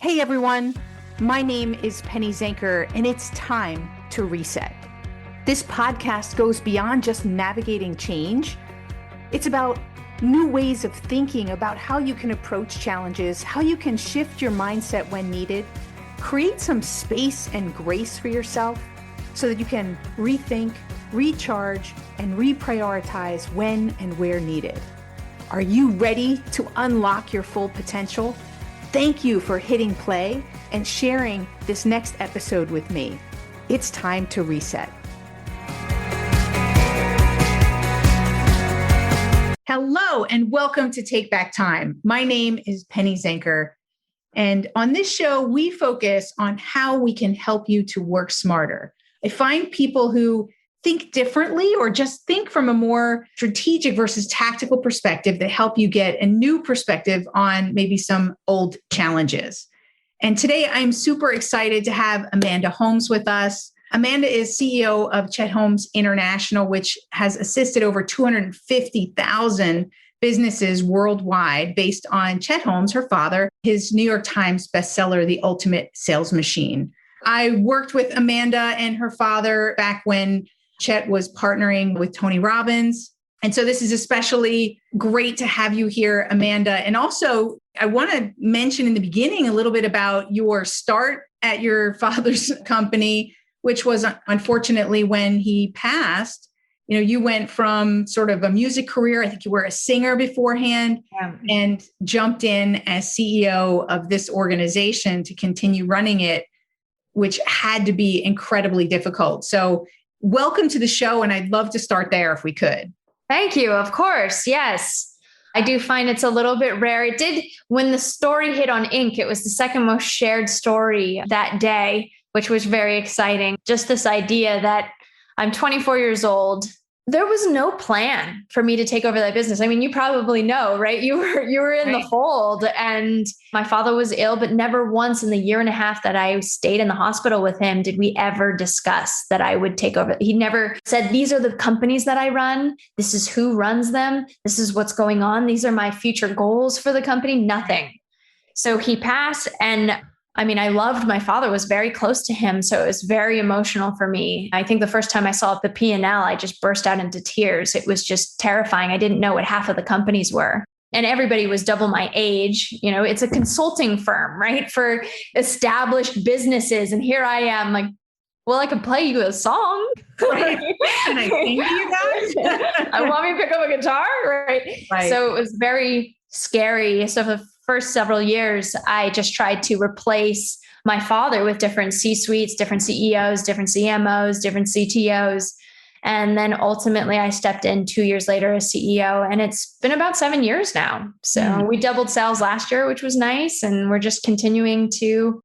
Hey everyone, my name is Penny Zanker, and it's time to reset. This podcast goes beyond just navigating change. It's about new ways of thinking about how you can approach challenges, how you can shift your mindset when needed, create some space and grace for yourself so that you can rethink, recharge, and reprioritize when and where needed. Are you ready to unlock your full potential? Thank you for hitting play and sharing this next episode with me. It's time to reset. Hello, and welcome to Take Back Time. My name is Penny Zanker, and on this show, we focus on how we can help you to work smarter. I find people who think differently or just think from a more strategic versus tactical perspective that help you get a new perspective on maybe some old challenges. And today I'm super excited to have Amanda Holmes with us. Amanda is CEO of Chet Holmes International, which has assisted over 250,000 businesses worldwide based on Chet Holmes, her father, his New York Times bestseller, The Ultimate Sales Machine. I worked with Amanda and her father back when Chet was partnering with Tony Robbins. And so this is especially great to have you here, Amanda. And also, I want to mention in the beginning a little bit about your start at your father's company, which was unfortunately when he passed. You know, you went from sort of a music career, I think you were a singer beforehand, and jumped in as CEO of this organization to continue running it, which had to be incredibly difficult. So welcome to the show. And I'd love to start there if we could. Thank you. Of course. Yes. I do find it's a little bit rare. It did, when the story hit on Inc., it was the second most shared story that day, which was very exciting. Just this idea that I'm 24 years old. There was no plan for me to take over that business. I mean, you probably know, right? You were in the fold, and my father was ill, but never once in the year and a half that I stayed in the hospital with him did we ever discuss that I would take over. He never said, these are the companies that I run. This is who runs them. This is what's going on. These are my future goals for the company. Nothing. So he passed, and I mean, I loved my father, was very close to him. So it was very emotional for me. I think the first time I saw the P&L, I just burst out into tears. It was just terrifying. I didn't know what half of the companies were. And everybody was double my age. You know, it's a consulting firm, right? For established businesses. And here I am like, well, I can play you a song. Right. Can I sing to you guys? I want me to pick up a guitar, right? So it was very scary. So for the first several years, I just tried to replace my father with different C-suites, different CEOs, different CMOs, different CTOs. And then ultimately I stepped in 2 years later as CEO, and it's been about 7 years now. So we doubled sales last year, which was nice. And we're just continuing to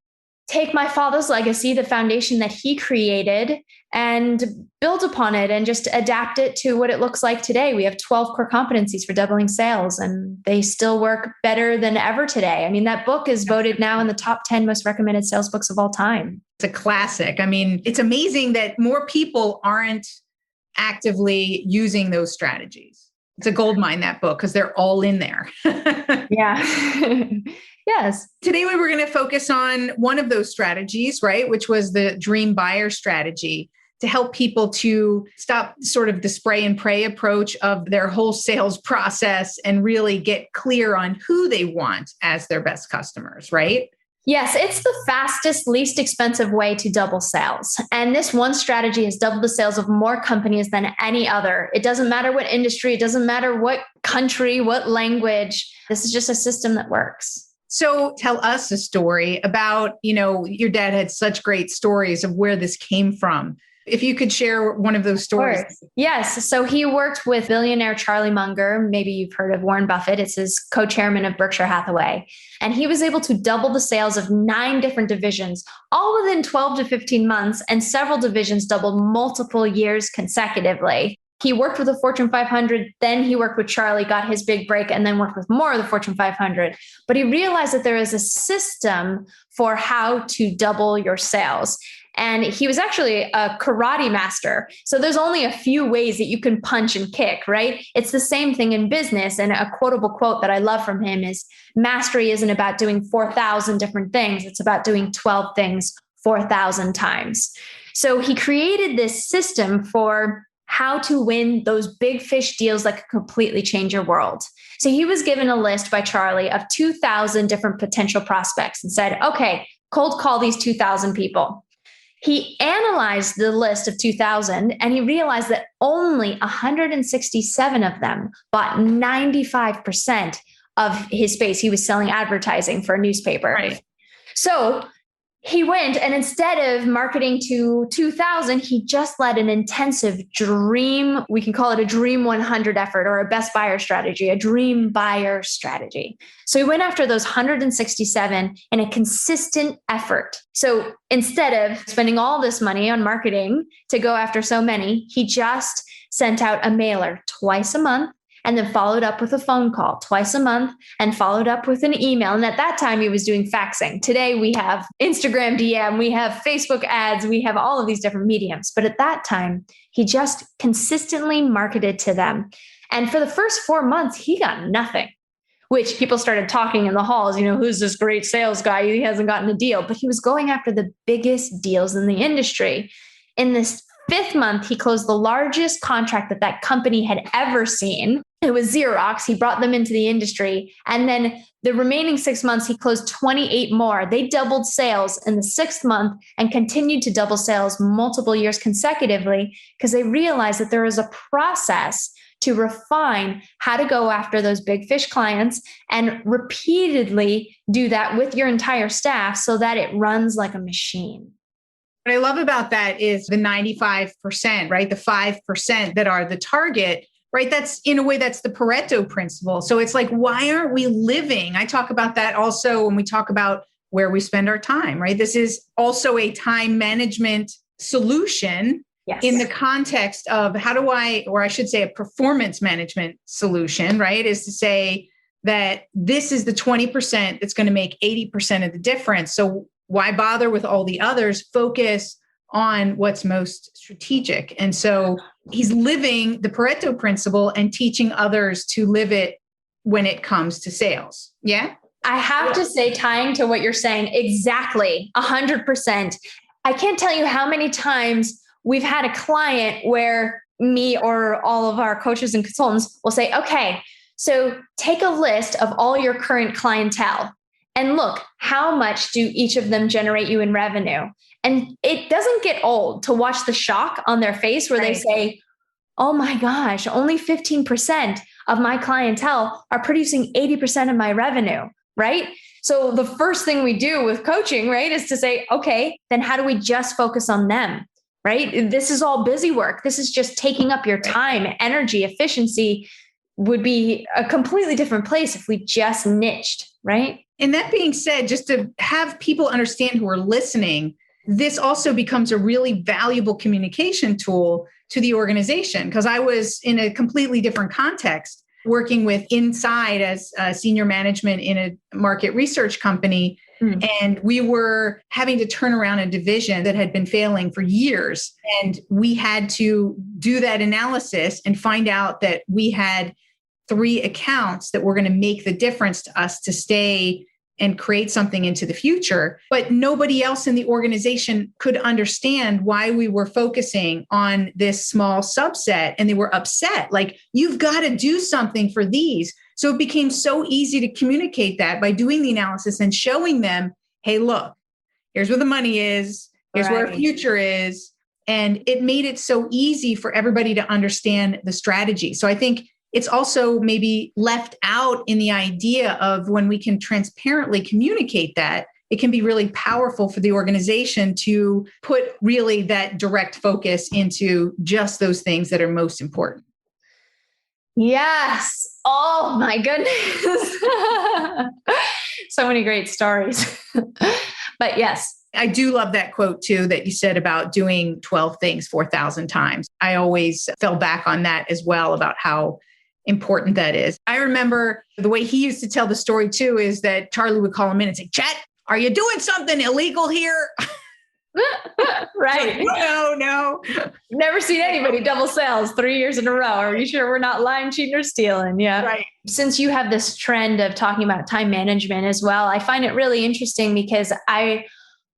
take my father's legacy, the foundation that he created, and build upon it and just adapt it to what it looks like today. We have 12 core competencies for doubling sales, and they still work better than ever today. I mean, that book is voted now in the top 10 most recommended sales books of all time. It's a classic. I mean, it's amazing that more people aren't actively using those strategies. It's a goldmine, that book, because they're all in there. Yeah. Yes. Today, we were going to focus on one of those strategies, right? Which was the dream buyer strategy, to help people to stop sort of the spray and pray approach of their whole sales process and really get clear on who they want as their best customers, right? Yes, it's the fastest, least expensive way to double sales. And this one strategy has doubled the sales of more companies than any other. It doesn't matter what industry, it doesn't matter what country, what language. This is just a system that works. So tell us a story about, you know, your dad had such great stories of where this came from. If you could share one of those stories. Yes. So he worked with billionaire Charlie Munger. Maybe you've heard of Warren Buffett. It's his co-chairman of Berkshire Hathaway. And he was able to double the sales of 9 different divisions, all within 12 to 15 months. And several divisions doubled multiple years consecutively. He worked with the Fortune 500, then he worked with Charlie, got his big break, and then worked with more of the Fortune 500. But he realized that there is a system for how to double your sales. And he was actually a karate master. So there's only a few ways that you can punch and kick, right? It's the same thing in business. And a quotable quote that I love from him is, mastery isn't about doing 4,000 different things. It's about doing 12 things 4,000 times. So he created this system for how to win those big fish deals that could completely change your world. So he was given a list by Charlie of 2,000 different potential prospects and said, okay, cold call these 2,000 people. He analyzed the list of 2,000 and he realized that only 167 of them bought 95% of his space. He was selling advertising for a newspaper. Right. So he went, and instead of marketing to 2,000, he just led an intensive dream. We can call it a dream 100 effort, or a best buyer strategy, a dream buyer strategy. So he went after those 167 in a consistent effort. So instead of spending all this money on marketing to go after so many, he just sent out a mailer twice a month, and then followed up with a phone call twice a month, and followed up with an email. And at that time, he was doing faxing. Today, we have Instagram DM, we have Facebook ads, we have all of these different mediums. But at that time, he just consistently marketed to them. And for the first 4 months, he got nothing, which people started talking in the halls, who's this great sales guy? He hasn't gotten a deal. But he was going after the biggest deals in the industry. In this 5th month, he closed the largest contract that company had ever seen. It was Xerox. He brought them into the industry. And then the remaining 6 months, he closed 28 more. They doubled sales in the 6th month and continued to double sales multiple years consecutively, because they realized that there was a process to refine how to go after those big fish clients and repeatedly do that with your entire staff so that it runs like a machine. What I love about that is the 95%, right? The 5% that are the target, right? That's, in a way, that's the Pareto principle. So it's like, why aren't we living? I talk about that also when we talk about where we spend our time, right? This is also a time management solution. Yes. In the context of or I should say a performance management solution, right? Is to say that this is the 20% that's going to make 80% of the difference. So why bother with all the others? Focus on what's most strategic. And so he's living the Pareto principle and teaching others to live it when it comes to sales. Yeah. I have to say, tying to what you're saying, exactly 100%. I can't tell you how many times we've had a client where me or all of our coaches and consultants will say, okay, so take a list of all your current clientele and look, how much do each of them generate you in revenue? And it doesn't get old to watch the shock on their face where They say, oh my gosh, only 15% of my clientele are producing 80% of my revenue, right? So the first thing we do with coaching, right, is to say, okay, then how do we just focus on them, right? This is all busy work. This is just taking up your time, energy, efficiency would be a completely different place if we just niched, right? And that being said, just to have people understand who are listening, this also becomes a really valuable communication tool to the organization, because I was in a completely different context working with inside as senior management in a market research company. And we were having to turn around a division that had been failing for years. And we had to do that analysis and find out that we had 3 accounts that were going to make the difference to us to stay and create something into the future. But nobody else in the organization could understand why we were focusing on this small subset. And they were upset, like, you've got to do something for these. So it became so easy to communicate that by doing the analysis and showing them, hey, look, here's where the money is. Here's where our future is. And it made it so easy for everybody to understand the strategy. So I think it's also maybe left out in the idea of when we can transparently communicate that, it can be really powerful for the organization to put really that direct focus into just those things that are most important. Yes. Oh my goodness. So many great stories. But yes. I do love that quote too, that you said about doing 12 things 4,000 times. I always fell back on that as well, about how important that is. I remember the way he used to tell the story too, is that Charlie would call him in and say, Chet, are you doing something illegal here? Right. No. Never seen anybody double sales 3 years in a row. Are you sure we're not lying, cheating, or stealing? Yeah. Right. Since you have this trend of talking about time management as well, I find it really interesting because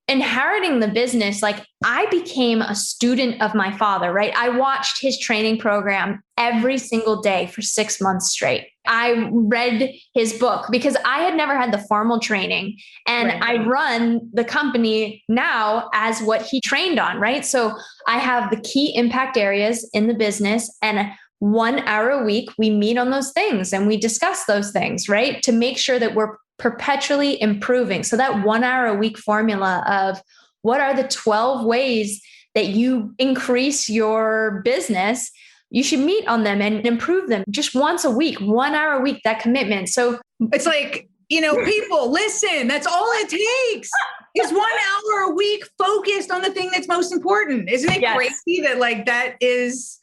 inheriting the business, like I became a student of my father, right? I watched his training program every single day for 6 months straight. I read his book because I had never had the formal training, and Right. I run the company now as what he trained on, right? So I have the key impact areas in the business, and 1 hour a week, we meet on those things and we discuss those things, right? To make sure that we're perpetually improving. So that 1 hour a week formula of what are the 12 ways that you increase your business, you should meet on them and improve them just once a week, 1 hour a week, that commitment. So it's like, people listen, that's all it takes is 1 hour a week focused on the thing that's most important. Isn't it crazy that like that is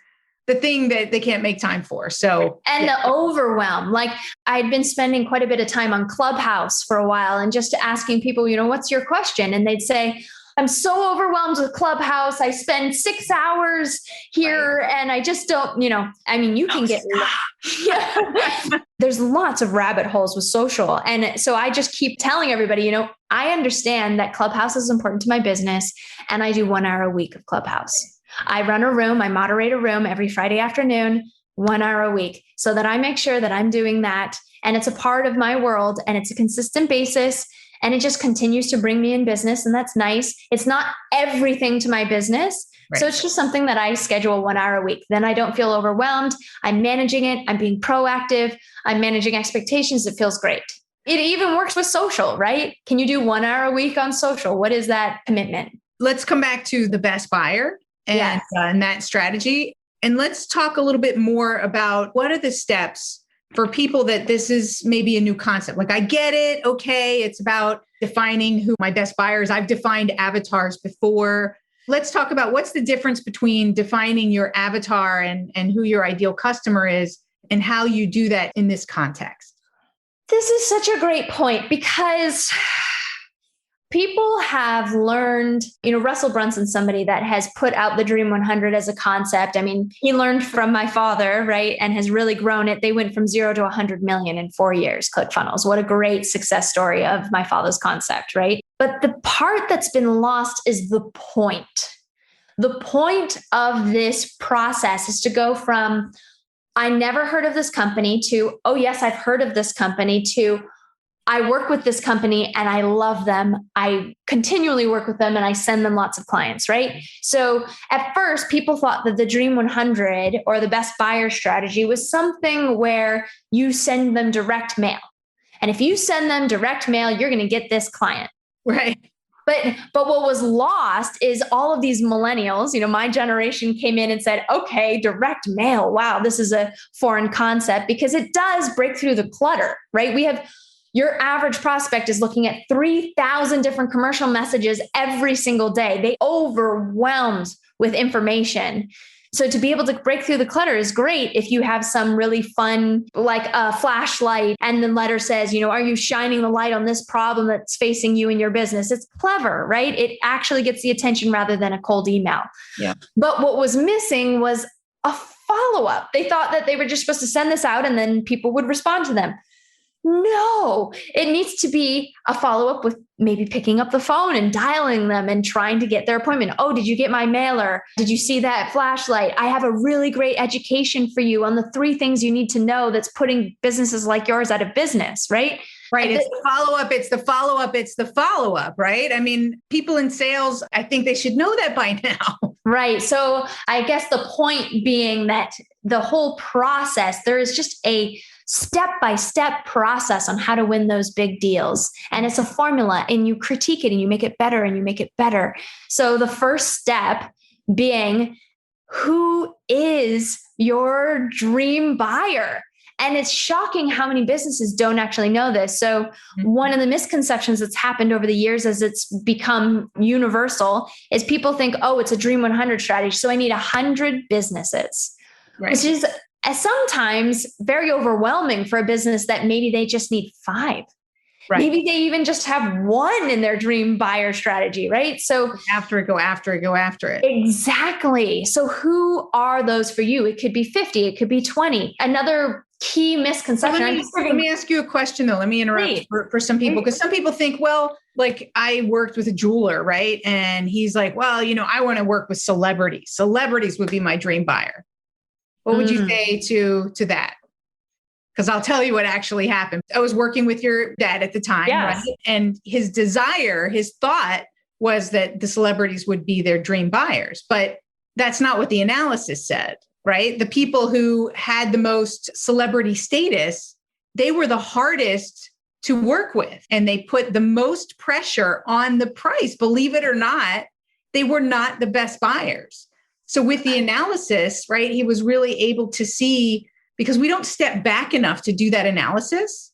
the thing that they can't make time for? So, and the overwhelm, like I'd been spending quite a bit of time on Clubhouse for a while and just asking people, what's your question? And they'd say, I'm so overwhelmed with Clubhouse. I spend 6 hours here and I just don't, you can get, there's lots of rabbit holes with social. And so I just keep telling everybody, I understand that Clubhouse is important to my business and I do 1 hour a week of Clubhouse. I run a room, I moderate a room every Friday afternoon, 1 hour a week, so that I make sure that I'm doing that. And it's a part of my world and it's a consistent basis. And it just continues to bring me in business. And that's nice. It's not everything to my business. Right. So it's just something that I schedule 1 hour a week. Then I don't feel overwhelmed. I'm managing it. I'm being proactive. I'm managing expectations. It feels great. It even works with social, right? Can you do 1 hour a week on social? What is that commitment? Let's come back to the best buyer and that strategy. And let's talk a little bit more about what are the steps for people that this is maybe a new concept. Like, I get it. Okay. It's about defining who my best buyer is. I've defined avatars before. Let's talk about what's the difference between defining your avatar and who your ideal customer is and how you do that in this context. This is such a great point because people have learned, Russell Brunson's somebody that has put out the Dream 100 as a concept. I mean, he learned from my father, right? And has really grown it. They went from 0 to 100 million in 4 years, ClickFunnels. What a great success story of my father's concept, right? But the part that's been lost is the point. The point of this process is to go from, I never heard of this company, to, oh yes, I've heard of this company, to, I work with this company and I love them. I continually work with them and I send them lots of clients, right? So at first, people thought that the Dream 100 or the best buyer strategy was something where you send them direct mail. And if you send them direct mail, you're going to get this client. Right. But what was lost is all of these millennials, my generation came in and said, okay, direct mail. Wow, this is a foreign concept because it does break through the clutter, right? Your average prospect is looking at 3,000 different commercial messages every single day. They overwhelmed with information. So to be able to break through the clutter is great if you have some really fun, like a flashlight, and the letter says, are you shining the light on this problem that's facing you in your business? It's clever, right? It actually gets the attention rather than a cold email. Yeah. But what was missing was a follow-up. They thought that they were just supposed to send this out and then people would respond to them. No, it needs to be a follow-up with maybe picking up the phone and dialing them and trying to get their appointment. Oh, did you get my mailer? Did you see that flashlight? I have a really great education for you on the 3 things you need to know that's putting businesses like yours out of business, right? Right. It's the follow-up. It's the follow-up. It's the follow-up, right? I mean, people in sales, I think they should know that by now. Right. So I guess the point being that the whole process, there is just a step-by-step process on how to win those big deals. And it's a formula and you critique it and you make it better and you make it better. So the first step being, who is your dream buyer? And it's shocking how many businesses don't actually know this. So one of the misconceptions that's happened over the years as it's become universal is people think, oh, it's a Dream 100 strategy. So I need 100 businesses, right, which is sometimes very overwhelming for a business that maybe they just need 5. Right. Maybe they even just have one in their dream buyer strategy, right? So Go after it. exactly. So who are those for you? It could be 50, it could be 20. Another key misconception. Let me ask you a question though. Let me interrupt for some people, because some people think, well, like I worked with a jeweler, right? And he's like, well, I want to work with celebrities. Celebrities would be my dream buyer. What would you say to that? Because I'll tell you what actually happened. I was working with your dad at the time, right? And his thought was that the celebrities would be their dream buyers. But that's not what the analysis said, right? The people who had the most celebrity status, they were the hardest to work with. And they put the most pressure on the price. Believe it or not, they were not the best buyers. So with the analysis, right, he was really able to see, because we don't step back enough to do that analysis.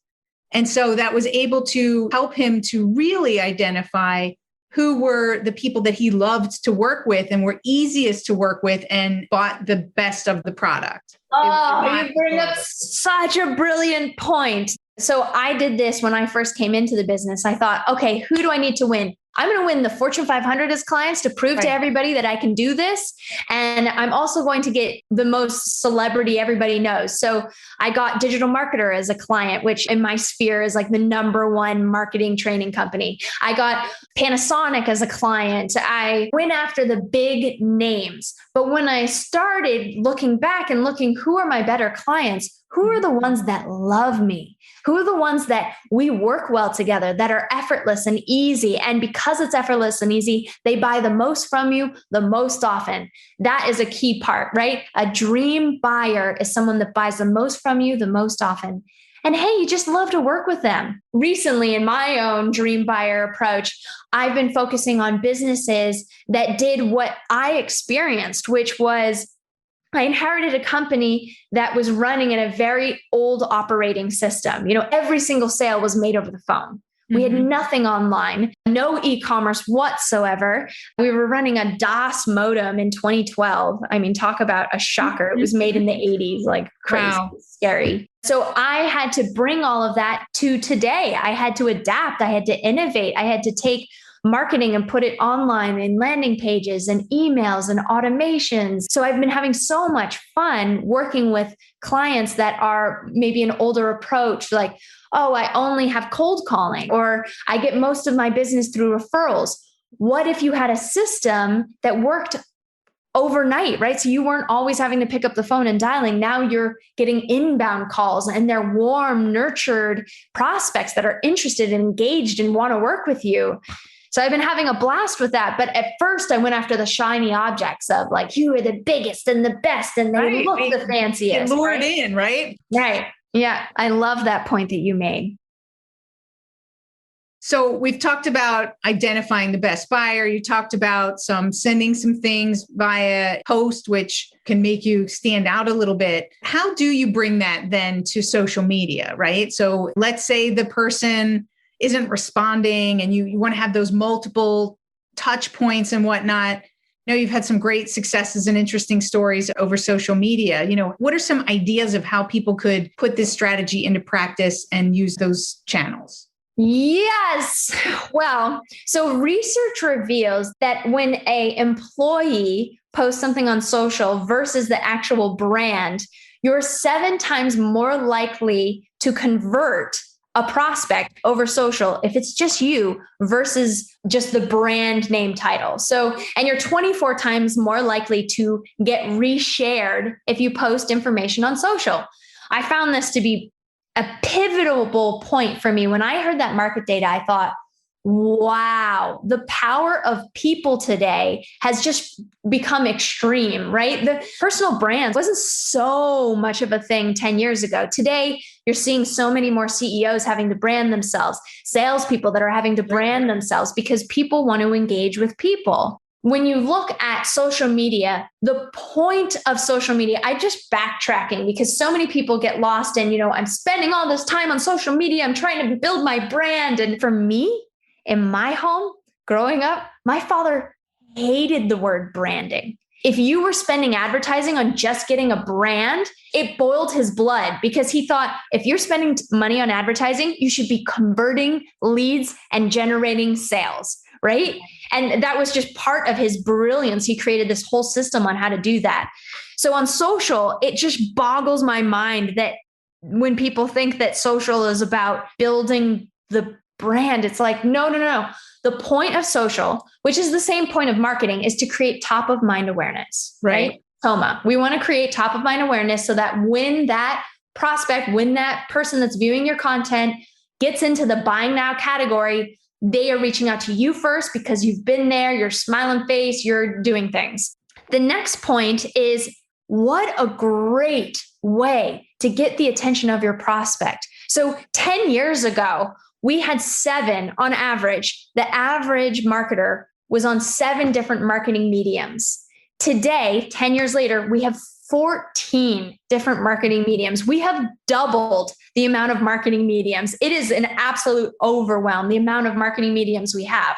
And so that was able to help him to really identify who were the people that he loved to work with and were easiest to work with and bought the best of the product. Oh, you bring up such a brilliant point. So I did this when I first came into the business. I thought, okay, who do I need to win? I'm going to win the Fortune 500 as clients to prove to everybody that I can do this. And I'm also going to get the most celebrity everybody knows. So I got Digital Marketer as a client, which in my sphere is like the number one marketing training company. I got Panasonic as a client. I went after the big names. But when I started looking back and looking, who are my better clients? Who are the ones that love me? Who are the ones that we work well together, that are effortless and easy? And because it's effortless and easy, they buy the most from you the most often. That is a key part, right? A dream buyer is someone that buys the most from you the most often. And hey, you just love to work with them. Recently, in my own dream buyer approach, I've been focusing on businesses that did what I experienced, which was I inherited a company that was running in a very old operating system. Every single sale was made over the phone. We had nothing online, no e-commerce whatsoever. We were running a DOS modem in 2012. I mean, talk about a shocker. It was made in the 80s, like crazy, scary. So I had to bring all of that to today. I had to adapt. I had to innovate. I had to take marketing and put it online in landing pages and emails and automations. So I've been having so much fun working with clients that are maybe an older approach, like, oh, I only have cold calling, or I get most of my business through referrals. What if you had a system that worked overnight, right? So you weren't always having to pick up the phone and dialing. Now you're getting inbound calls and they're warm, nurtured prospects that are interested and engaged and want to work with you. So I've been having a blast with that. But at first I went after the shiny objects of like, you are the biggest and the best and they look the fanciest. Get lured in, right? Right. Yeah. I love that point that you made. So we've talked about identifying the best buyer. You talked about sending some things via post, which can make you stand out a little bit. How do you bring that then to social media, right? So let's say the person isn't responding and you want to have those multiple touch points and whatnot. You've had some great successes and interesting stories over social media. What are some ideas of how people could put this strategy into practice and use those channels? Yes. Well, so research reveals that when an employee posts something on social versus the actual brand, you're 7 times more likely to convert a prospect over social if it's just you versus just the brand name title. So, and you're 24 times more likely to get reshared if you post information on social. I found this to be a pivotal point for me. When I heard that market data, I thought, wow, the power of people today has just become extreme, right? The personal brand wasn't so much of a thing 10 years ago. Today, you're seeing so many more CEOs having to brand themselves, salespeople that are having to brand themselves because people want to engage with people. When you look at social media, the point of social media, I just backtracking because so many people get lost in, I'm spending all this time on social media. I'm trying to build my brand. And for me, in my home, growing up, my father hated the word branding. if you were spending advertising on just getting a brand, it boiled his blood because he thought if you're spending money on advertising, you should be converting leads and generating sales, right? And that was just part of his brilliance. He created this whole system on how to do that. So on social, it just boggles my mind that when people think that social is about building the brand, it's like, no. The point of social, which is the same point of marketing, is to create top of mind awareness, right? Toma, we want to create top of mind awareness so that when that prospect, when that person that's viewing your content gets into the buying now category, they are reaching out to you first because you've been there, you're smiling face, you're doing things. The next point is what a great way to get the attention of your prospect. So 10 years ago, we had 7 on average. The average marketer was on 7 different marketing mediums. Today, 10 years later, we have 14 different marketing mediums. We have doubled the amount of marketing mediums. It is an absolute overwhelm, the amount of marketing mediums we have.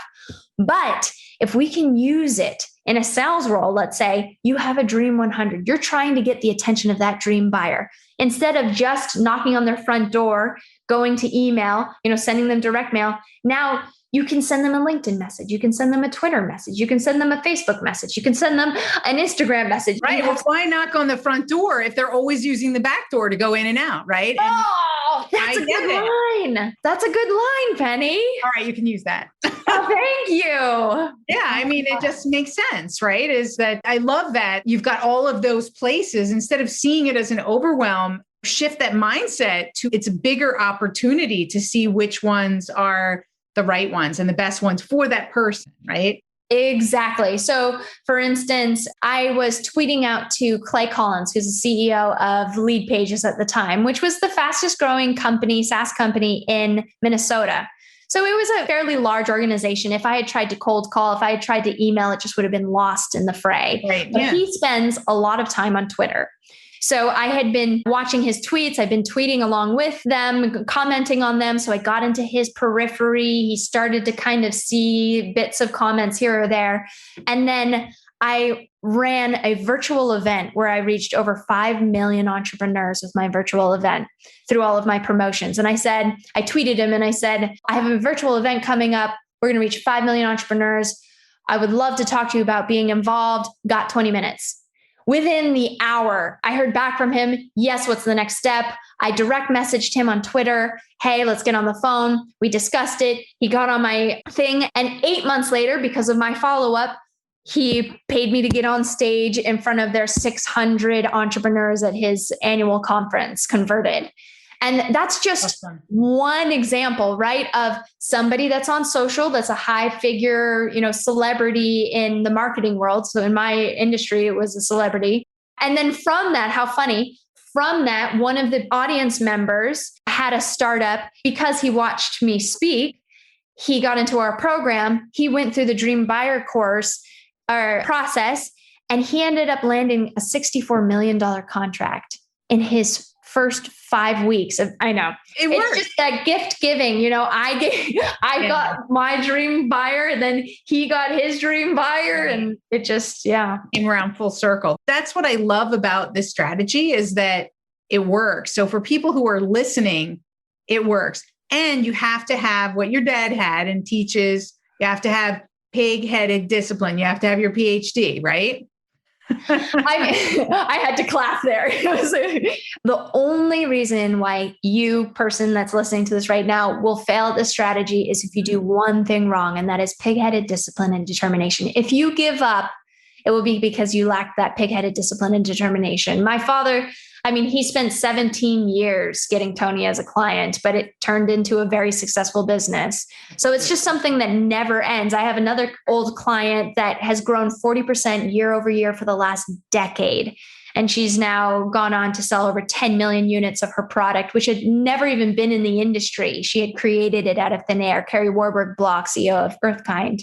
But if we can use it in a sales role, let's say you have a dream 100, you're trying to get the attention of that dream buyer. Instead of just knocking on their front door, going to email, sending them direct mail, now you can send them a LinkedIn message. You can send them a Twitter message. You can send them a Facebook message. You can send them an Instagram message. Right. Well, why knock on the front door if they're always using the back door to go in and out, right? That's a good line. That's a good line, Penny. All right, you can use that. Oh, thank you. Yeah, I mean, it just makes sense, right? Is that I love that you've got all of those places. Instead of seeing it as an overwhelm, shift that mindset to it's a bigger opportunity to see which ones are the right ones and the best ones for that person, right? Exactly. So for instance, I was tweeting out to Clay Collins, who's the CEO of Lead Pages at the time, which was the fastest growing company, SaaS company in Minnesota. So it was a fairly large organization. If I had tried to cold call, if I had tried to email, it just would have been lost in the fray. Right. But he spends a lot of time on Twitter. So I had been watching his tweets. I've been tweeting along with them, commenting on them. So I got into his periphery. He started to kind of see bits of comments here or there. And then I ran a virtual event where I reached over 5 million entrepreneurs with my virtual event through all of my promotions. And I tweeted him and I said, I have a virtual event coming up. We're going to reach 5 million entrepreneurs. I would love to talk to you about being involved. Got 20 minutes. Within the hour, I heard back from him. Yes, what's the next step? I direct messaged him on Twitter. Hey, let's get on the phone. We discussed it. He got on my thing. And 8 months later, because of my follow-up, he paid me to get on stage in front of their 600 entrepreneurs at his annual conference, Converted. And that's just one example, right? Of somebody that's on social, that's a high figure, celebrity in the marketing world. So in my industry, it was a celebrity. And then from that, how funny, from that, one of the audience members had a startup because he watched me speak. He got into our program. He went through the Dream Buyer course or process, and he ended up landing a $64 million contract in his first 5 weeks. I know it's just that gift giving, I got my dream buyer, then he got his dream buyer, and it just, came around full circle. That's what I love about this strategy is that it works. So for people who are listening, it works. And you have to have what your dad had and teaches. You have to have pig-headed discipline. You have to have your PhD, right? I had to clap there. The only reason why you person that's listening to this right now will fail at this strategy is if you do one thing wrong, and that is pig-headed discipline and determination. If you give up, it will be because you lack that pig-headed discipline and determination. My father, he spent 17 years getting Tony as a client, but it turned into a very successful business. So it's just something that never ends. I have another old client that has grown 40% year over year for the last decade. And she's now gone on to sell over 10 million units of her product, which had never even been in the industry. She had created it out of thin air. Carrie Warburg Block, CEO of Earthkind.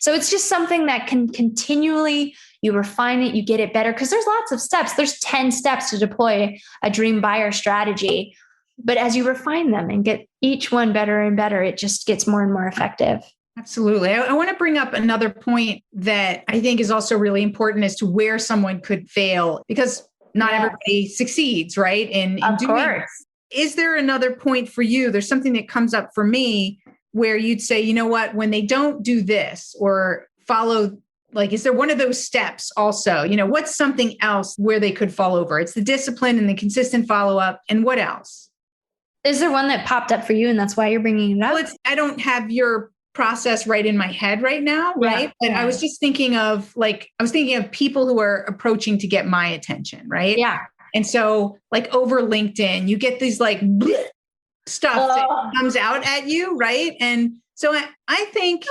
So it's just something that can continually, you refine it, you get it better, because there's lots of steps. There's 10 steps to deploy a dream buyer strategy. But as you refine them and get each one better and better, it just gets more and more effective. Absolutely. I want to bring up another point that I think is also really important as to where someone could fail, because not everybody succeeds, right? In Of doing, course. is there another point for you? There's something that comes up for me where you'd say, you know what, when they don't do this or follow, like, is there one of those steps also? What's something else where they could fall over? It's the discipline and the consistent follow up. And what else? Is there one that popped up for you and that's why you're bringing it up? Well, I don't have your process right in my head right now, right? But I was just thinking of people who are approaching to get my attention, right? Yeah. And so like over LinkedIn, you get these like stuff that comes out at you, right? And so I think,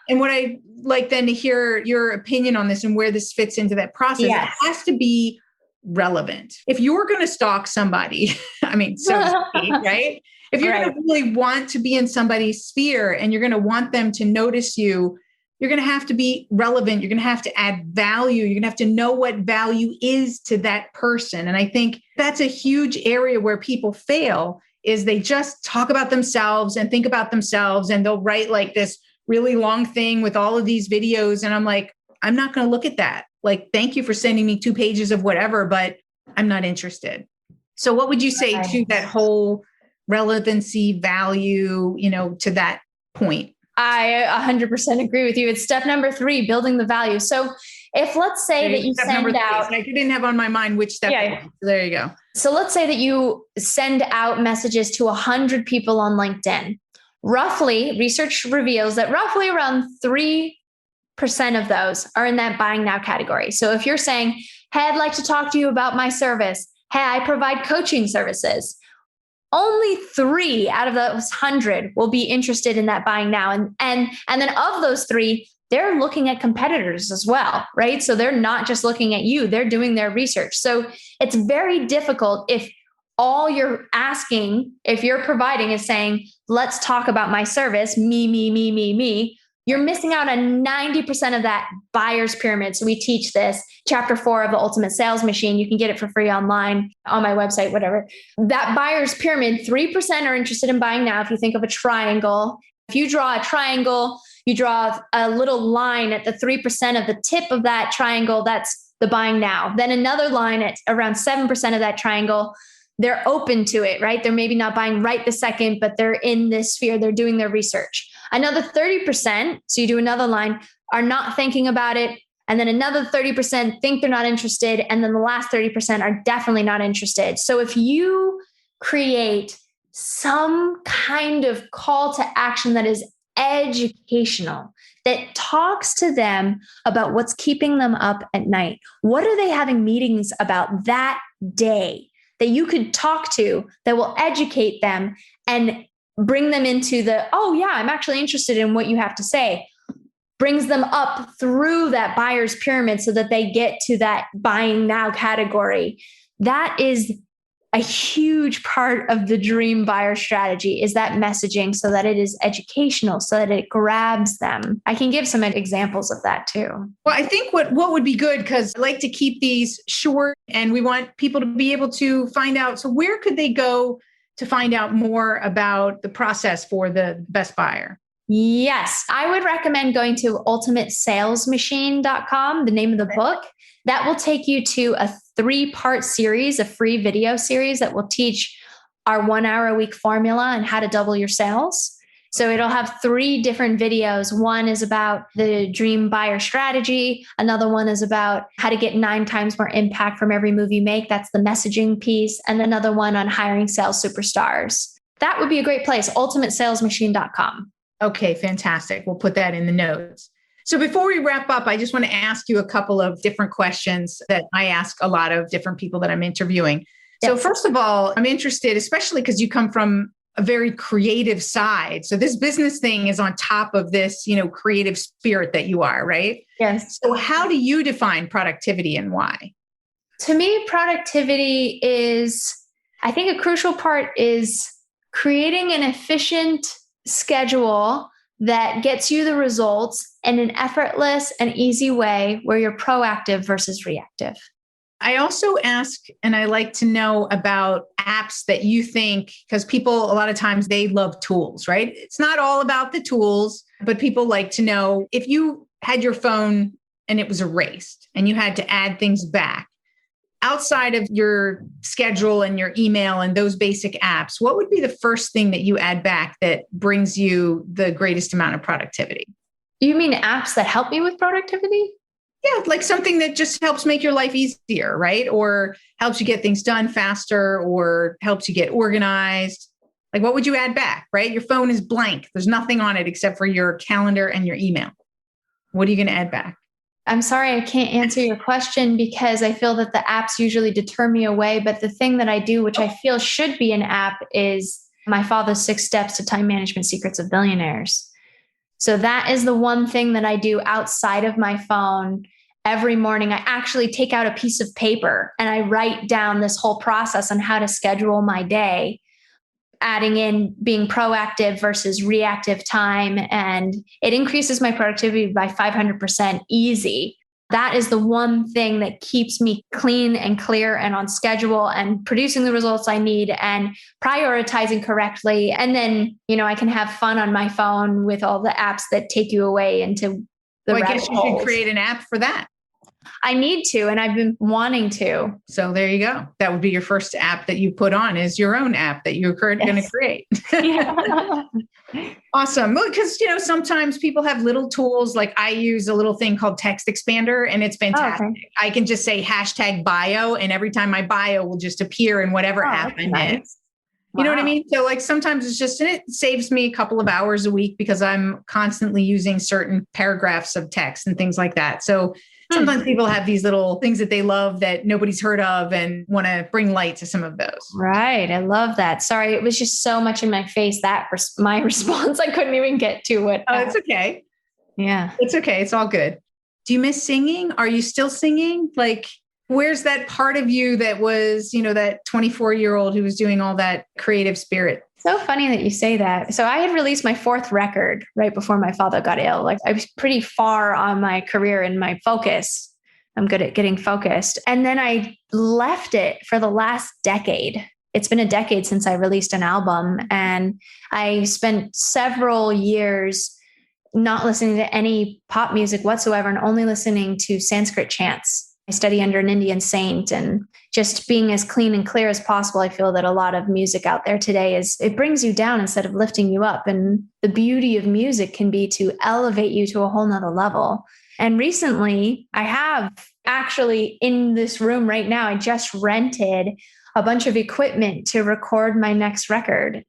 and what I like then to hear your opinion on this and where this fits into that process, it has to be relevant. If you're going to stalk somebody, I mean, so to speak, right? If you're going to really want to be in somebody's sphere and you're going to want them to notice you, you're going to have to be relevant. You're going to have to add value. You're going to have to know what value is to that person. And I think that's a huge area where people fail, is they just talk about themselves and think about themselves, and they'll write like this really long thing with all of these videos. And I'm like, I'm not going to look at that. Like, thank you for sending me 2 pages of whatever, but I'm not interested. So what would you say to that whole relevancy, value, to that point? I 100% agree with you. It's step number 3, building the value. So if let's say that you send out, I didn't have on my mind which step. So there you go. So let's say that you send out messages to 100 people on LinkedIn. Roughly, research reveals that roughly around 3% of those are in that buying now category. So if you're saying, hey, I'd like to talk to you about my service. Hey, I provide coaching services. Only 3 out of those 100 will be interested in that buying now. And then of those 3, they're looking at competitors as well, right? So they're not just looking at you, they're doing their research. So it's very difficult if all you're asking, if you're providing is saying, let's talk about my service, me. You're missing out on 90% of that buyer's pyramid. So we teach this, chapter 4 of the Ultimate Sales Machine. You can get it for free online on my website, whatever. That buyer's pyramid, 3% are interested in buying now. If you think of a triangle, if you draw a triangle, you draw a little line at the 3% of the tip of that triangle, that's the buying now. Then another line at around 7% of that triangle, they're open to it, right? They're maybe not buying right this second, but they're in this sphere, they're doing their research. Another 30%, so you do another line, are not thinking about it. And then another 30% think they're not interested. And then the last 30% are definitely not interested. So if you create some kind of call to action that is educational, that talks to them about what's keeping them up at night, what are they having meetings about that day that you could talk to that will educate them and bring them into the, oh yeah, I'm actually interested in what you have to say, brings them up through that buyer's pyramid so that they get to that buying now category. That is a huge part of the dream buyer strategy, is that messaging, so that it is educational, so that it grabs them. I can give some examples of that too. Well, I think what would be good, because I like to keep these short and we want people to be able to find out. So where could they go to find out more about the process for the best buyer? Yes, I would recommend going to ultimatesalesmachine.com, the name of the book. That will take you to a 3-part series, a free video series that will teach our 1 hour a week formula and how to double your sales. So it'll have 3 different videos. One is about the dream buyer strategy. Another one is about how to get 9 times more impact from every move you make. That's the messaging piece. And another one on hiring sales superstars. That would be a great place, ultimatesalesmachine.com. Okay, fantastic. We'll put that in the notes. So before we wrap up, I just want to ask you a couple of different questions that I ask a lot of different people that I'm interviewing. Yes. So first of all, I'm interested, especially because you come from a very creative side. So this business thing is on top of this, creative spirit that you are, right? Yes. So how do you define productivity and why? To me, productivity is, I think a crucial part is creating an efficient schedule that gets you the results in an effortless and easy way where you're proactive versus reactive. I also ask, and I like to know about apps that you think, because people, a lot of times they love tools, right? It's not all about the tools, but people like to know if you had your phone and it was erased and you had to add things back outside of your schedule and your email and those basic apps, what would be the first thing that you add back that brings you the greatest amount of productivity? You mean apps that help me with productivity? Yeah, like something that just helps make your life easier, right? Or helps you get things done faster or helps you get organized. Like what would you add back, right? Your phone is blank. There's nothing on it except for your calendar and your email. What are you going to add back? I'm sorry, I can't answer your question because I feel that the apps usually deter me away. But the thing that I do, which I feel should be an app, is my father's 6 steps to time management secrets of billionaires. So that is the one thing that I do outside of my phone. Every morning, I actually take out a piece of paper and I write down this whole process on how to schedule my day, adding in being proactive versus reactive time. And it increases my productivity by 500% easy. That is the one thing that keeps me clean and clear and on schedule and producing the results I need and prioritizing correctly. And then, I can have fun on my phone with all the apps that take you away into the I guess you should create an app for that. I need to, and I've been wanting to. So there you go. That would be your first app that you put on, is your own app that you're going to create. Awesome. Well, because, sometimes people have little tools. Like I use a little thing called Text Expander, and it's fantastic. Okay. I can just say #bio, and every time my bio will just appear in whatever app I'm in. You know what I mean? So like sometimes it's just, and it saves me a couple of hours a week because I'm constantly using certain paragraphs of text and things like that. So sometimes people have these little things that they love that nobody's heard of and want to bring light to some of those. Right. I love that. Sorry. It was just so much in my face, my response. I couldn't even get to it. Oh, it's okay. Yeah. It's okay. It's all good. Do you miss singing? Are you still singing? Like, where's that part of you that was, that 24-year-old who was doing all that creative spirit? So funny that you say that. So I had released my 4th record right before my father got ill. Like I was pretty far on my career and my focus. I'm good at getting focused. And then I left it for the last decade. It's been a decade since I released an album. And I spent several years not listening to any pop music whatsoever and only listening to Sanskrit chants. I study under an Indian saint, and just being as clean and clear as possible. I feel that a lot of music out there today it brings you down instead of lifting you up. And the beauty of music can be to elevate you to a whole nother level. And recently I have actually in this room right now, I just rented a bunch of equipment to record my next record.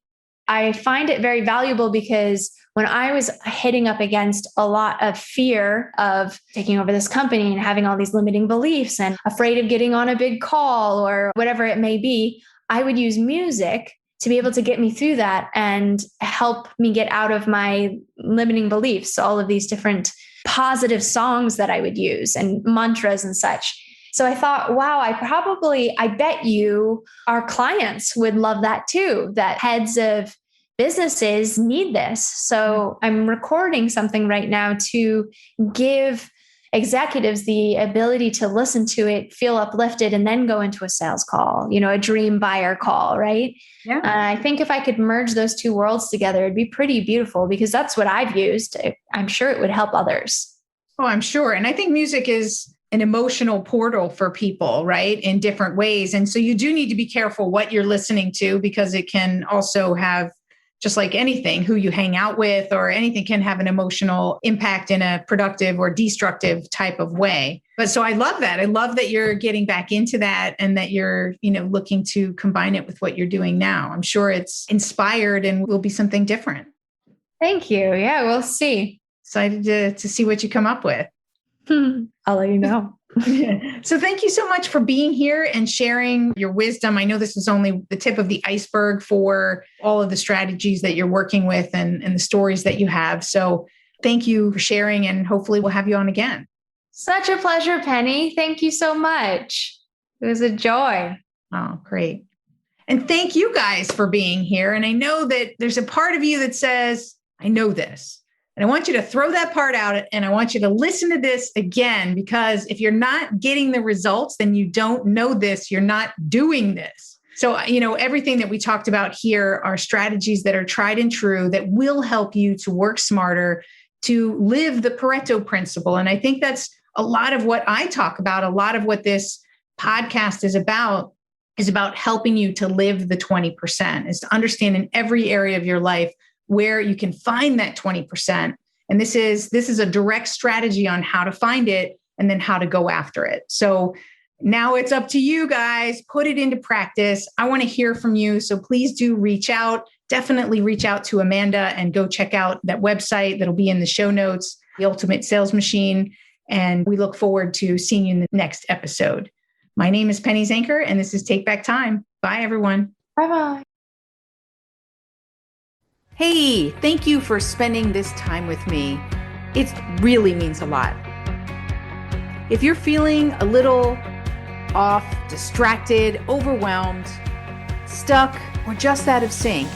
I find it very valuable because when I was hitting up against a lot of fear of taking over this company and having all these limiting beliefs and afraid of getting on a big call or whatever it may be, I would use music to be able to get me through that and help me get out of my limiting beliefs, all of these different positive songs that I would use and mantras and such. So I thought, wow, I bet you our clients would love that too, that heads of businesses need this. So I'm recording something right now to give executives the ability to listen to it, feel uplifted, and then go into a sales call, a dream buyer call, right? Yeah. I think if I could merge those two worlds together, it'd be pretty beautiful because that's what I've used. I'm sure it would help others. Oh, I'm sure. And I think music is an emotional portal for people, right? In different ways. And so you do need to be careful what you're listening to because it can also have, just like anything, who you hang out with or anything can have an emotional impact in a productive or destructive type of way. But so I love that. I love that you're getting back into that and that you're, looking to combine it with what you're doing now. I'm sure it's inspired and will be something different. Thank you. Yeah, we'll see. Excited to see what you come up with. I'll let you know. So thank you so much for being here and sharing your wisdom. I know this was only the tip of the iceberg for all of the strategies that you're working with and the stories that you have. So thank you for sharing, and hopefully we'll have you on again. Such a pleasure, Penny. Thank you so much. It was a joy. Oh, great. And thank you guys for being here. And I know that there's a part of you that says, I know this. And I want you to throw that part out and I want you to listen to this again, because if you're not getting the results, then you don't know this, you're not doing this. So, everything that we talked about here are strategies that are tried and true that will help you to work smarter, to live the Pareto principle. And I think that's a lot of what I talk about. A lot of what this podcast is about helping you to live the 20%, is to understand in every area of your life where you can find that 20%. And this is a direct strategy on how to find it and then how to go after it. So now it's up to you guys. Put it into practice. I want to hear from you. So please do reach out. Definitely reach out to Amanda and go check out that website that'll be in the show notes, The Ultimate Sales Machine. And we look forward to seeing you in the next episode. My name is Penny Zanker, and this is Take Back Time. Bye, everyone. Bye-bye. Hey, thank you for spending this time with me. It really means a lot. If you're feeling a little off, distracted, overwhelmed, stuck, or just out of sync,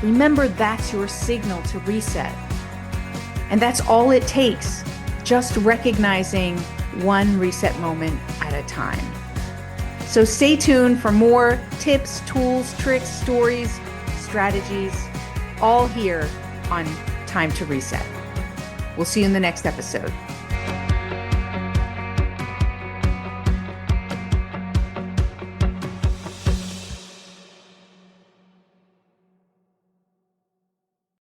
remember that's your signal to reset. And that's all it takes, just recognizing one reset moment at a time. So stay tuned for more tips, tools, tricks, stories, strategies, all here on Time to Reset. We'll see you in the next episode.